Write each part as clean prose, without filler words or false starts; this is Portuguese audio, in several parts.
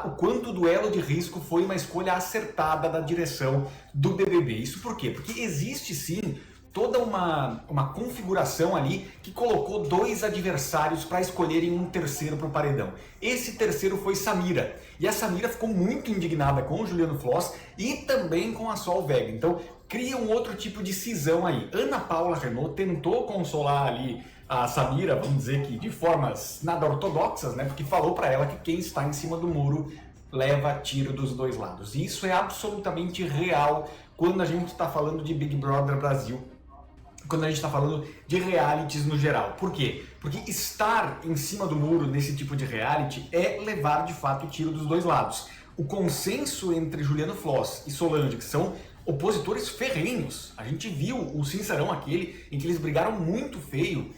o quanto o duelo de risco foi uma escolha acertada da direção do BBB. Isso por quê? Porque existe sim toda uma configuração ali que colocou dois adversários para escolherem um terceiro para o paredão. Esse terceiro foi Samira. E a Samira ficou muito indignada com o Juliano Floss e também com a Sol Vega. Então cria um outro tipo de cisão aí. Ana Paula Renault tentou consolar ali a Samira, vamos dizer que de formas nada ortodoxas, né? Porque falou para ela que quem está em cima do muro leva tiro dos dois lados. E isso é absolutamente real quando a gente está falando de Big Brother Brasil, quando a gente está falando de realities no geral. Por quê? Porque estar em cima do muro nesse tipo de reality é levar de fato tiro dos dois lados. O consenso entre Juliano Floss e Solange, que são opositores ferrenhos, a gente viu o Sincerão aquele em que eles brigaram muito feio,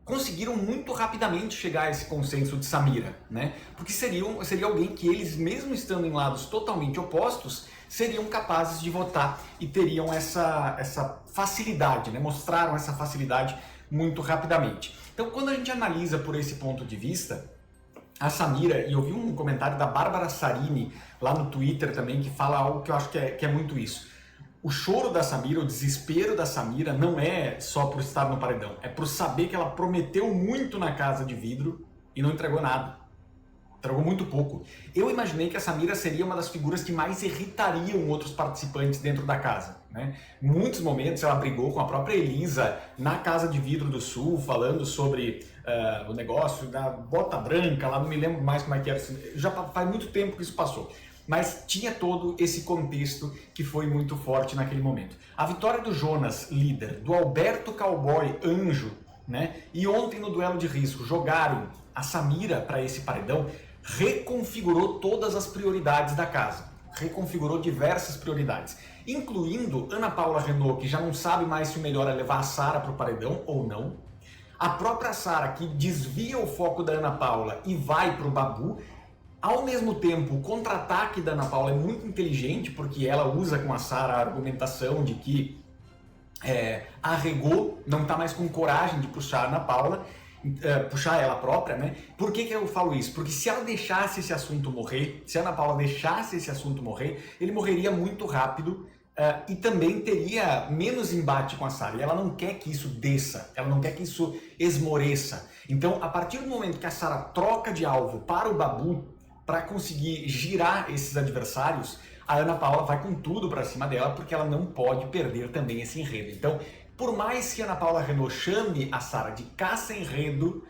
conseguiram muito rapidamente chegar a esse consenso de Samira, né? Porque seria alguém que eles, mesmo estando em lados totalmente opostos, seriam capazes de votar e teriam essa facilidade, né? Mostraram essa facilidade muito rapidamente. Então, quando a gente analisa por esse ponto de vista, a Samira, e eu vi um comentário da Bárbara Sarini lá no Twitter também, que fala algo que eu acho que é muito isso. O choro da Samira, o desespero da Samira não é só por estar no paredão, é por saber que ela prometeu muito na casa de vidro e não entregou nada. Entregou muito pouco. Eu imaginei que a Samira seria uma das figuras que mais irritariam outros participantes dentro da casa, né? Em muitos momentos ela brigou com a própria Elisa na Casa de Vidro do Sul, falando sobre o negócio da bota branca, lá não me lembro mais como é que era, já faz muito tempo que isso passou. Mas tinha todo esse contexto que foi muito forte naquele momento. A vitória do Jonas, líder, do Alberto Cowboy, anjo, né? E ontem no duelo de risco jogaram a Samira para esse paredão, reconfigurou todas as prioridades da casa. Reconfigurou diversas prioridades, incluindo Ana Paula Renault, que já não sabe mais se o melhor é levar a Sara para o paredão ou não. A própria Sara, que desvia o foco da Ana Paula e vai para o Babu. Ao mesmo tempo, o contra-ataque da Ana Paula é muito inteligente, porque ela usa com a Sara a argumentação de que arregou, não está mais com coragem de puxar a Ana Paula, puxar ela própria, né? Por que eu falo isso? Porque se ela deixasse esse assunto morrer, se a Ana Paula deixasse esse assunto morrer, ele morreria muito rápido e também teria menos embate com a Sara. E ela não quer que isso desça, ela não quer que isso esmoreça. Então, a partir do momento que a Sara troca de alvo para o Babu, para conseguir girar esses adversários, a Ana Paula vai com tudo para cima dela, porque ela não pode perder também esse enredo. Então, por mais que a Ana Paula Renault chame a Sara de caça-enredo,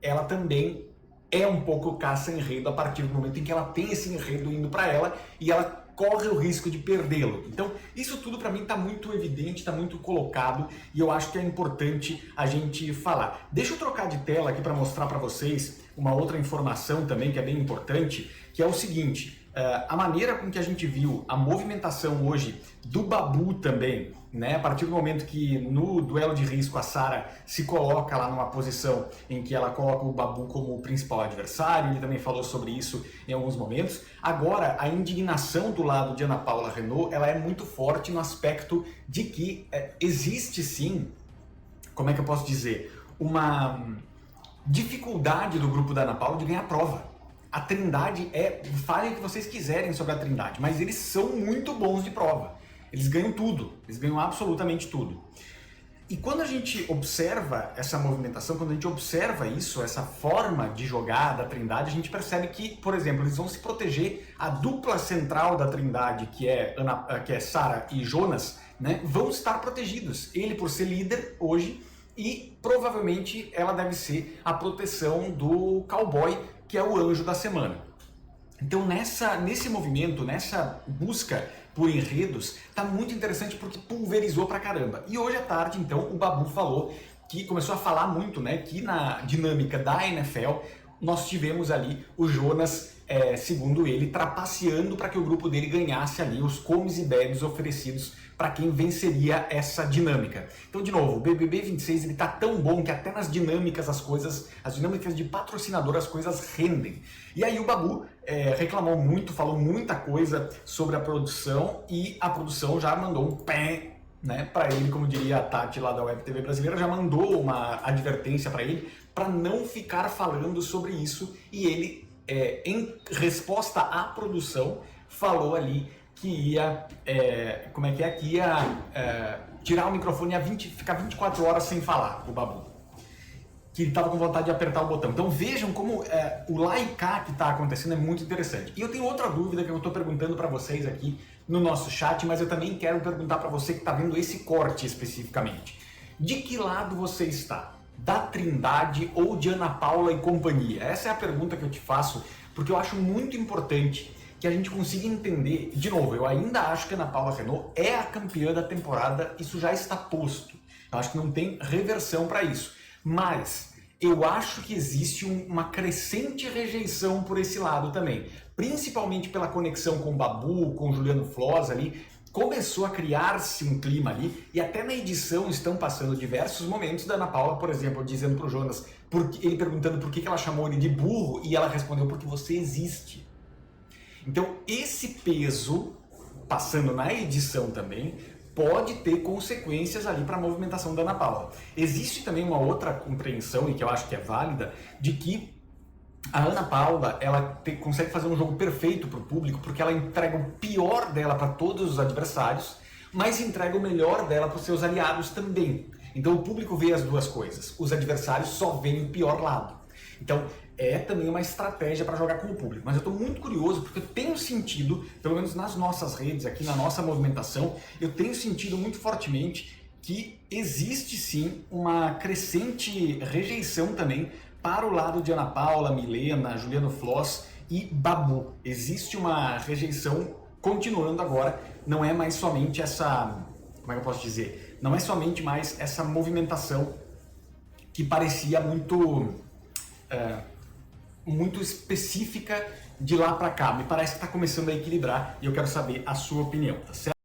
ela também é um pouco caça-enredo a partir do momento em que ela tem esse enredo indo para ela e ela corre o risco de perdê-lo. Então, isso tudo para mim está muito evidente, está muito colocado e eu acho que é importante a gente falar. Deixa eu trocar de tela aqui para mostrar para vocês uma outra informação também que é bem importante, que é o seguinte: a maneira com que a gente viu a movimentação hoje do Babu também, né? A partir do momento que no duelo de risco a Sara se coloca lá numa posição em que ela coloca o Babu como o principal adversário, ele também falou sobre isso em alguns momentos. Agora, a indignação do lado de Ana Paula Renault, ela é muito forte no aspecto de que existe sim, como é que eu posso dizer, uma dificuldade do grupo da Ana Paula de ganhar prova. A Trindade falem o que vocês quiserem sobre a Trindade, mas eles são muito bons de prova. Eles ganham tudo, eles ganham absolutamente tudo. E quando a gente observa essa movimentação, quando a gente observa isso, essa forma de jogar da Trindade, a gente percebe que, por exemplo, eles vão se proteger, a dupla central da Trindade, que é Sara e Jonas, né, vão estar protegidos. Ele por ser líder hoje e provavelmente ela deve ser a proteção do Cowboy, que é o anjo da semana. Então nesse movimento, nessa busca por enredos, tá muito interessante porque pulverizou pra caramba. E hoje à tarde, então, o Babu falou, que começou a falar muito, né, que na dinâmica da NFL, nós tivemos ali o Jonas, segundo ele, trapaceando para que o grupo dele ganhasse ali os comes e bebes oferecidos para quem venceria essa dinâmica. Então, de novo, o BBB 26 ele tá tão bom que até nas dinâmicas as dinâmicas de patrocinador, as coisas rendem. E aí o Babu reclamou muito, falou muita coisa sobre a produção e a produção já mandou um pé, né, para ele, como diria a Tati lá da Web TV brasileira, já mandou uma advertência para ele para não ficar falando sobre isso e ele em resposta à produção, falou ali que ia, que ia tirar o microfone e ficar 24 horas sem falar, o Babu. Que ele estava com vontade de apertar o botão. Então vejam como o lá e cá que está acontecendo é muito interessante. E eu tenho outra dúvida que eu estou perguntando para vocês aqui no nosso chat, mas eu também quero perguntar para você que está vendo esse corte especificamente. De que lado você está? Da Trindade ou de Ana Paula e companhia? Essa é a pergunta que eu te faço, porque eu acho muito importante que a gente consiga entender. De novo, eu ainda acho que a Ana Paula Renault é a campeã da temporada, isso já está posto. Eu acho que não tem reversão para isso. Mas eu acho que existe uma crescente rejeição por esse lado também, principalmente pela conexão com o Babu, com o Juliano Floss ali. Começou a criar-se um clima ali, e até na edição estão passando diversos momentos da Ana Paula, por exemplo, dizendo para o Jonas, ele perguntando por que ela chamou ele de burro, e ela respondeu, porque você existe. Então esse peso, passando na edição também, pode ter consequências ali para a movimentação da Ana Paula. Existe também uma outra compreensão, e que eu acho que é válida, de que a Ana Paula consegue fazer um jogo perfeito para o público, porque ela entrega o pior dela para todos os adversários, mas entrega o melhor dela para os seus aliados também. Então o público vê as duas coisas, os adversários só veem o pior lado. Então é também uma estratégia para jogar com o público. Mas eu estou muito curioso porque eu tenho sentido, pelo menos nas nossas redes, aqui na nossa movimentação, eu tenho sentido muito fortemente que existe sim uma crescente rejeição também para o lado de Ana Paula, Milena, Juliano Floss e Babu. Existe uma rejeição continuando agora, não é mais somente essa, como é que eu posso dizer? Não é somente mais essa movimentação que parecia muito específica de lá para cá. Me parece que está começando a equilibrar e eu quero saber a sua opinião, tá certo?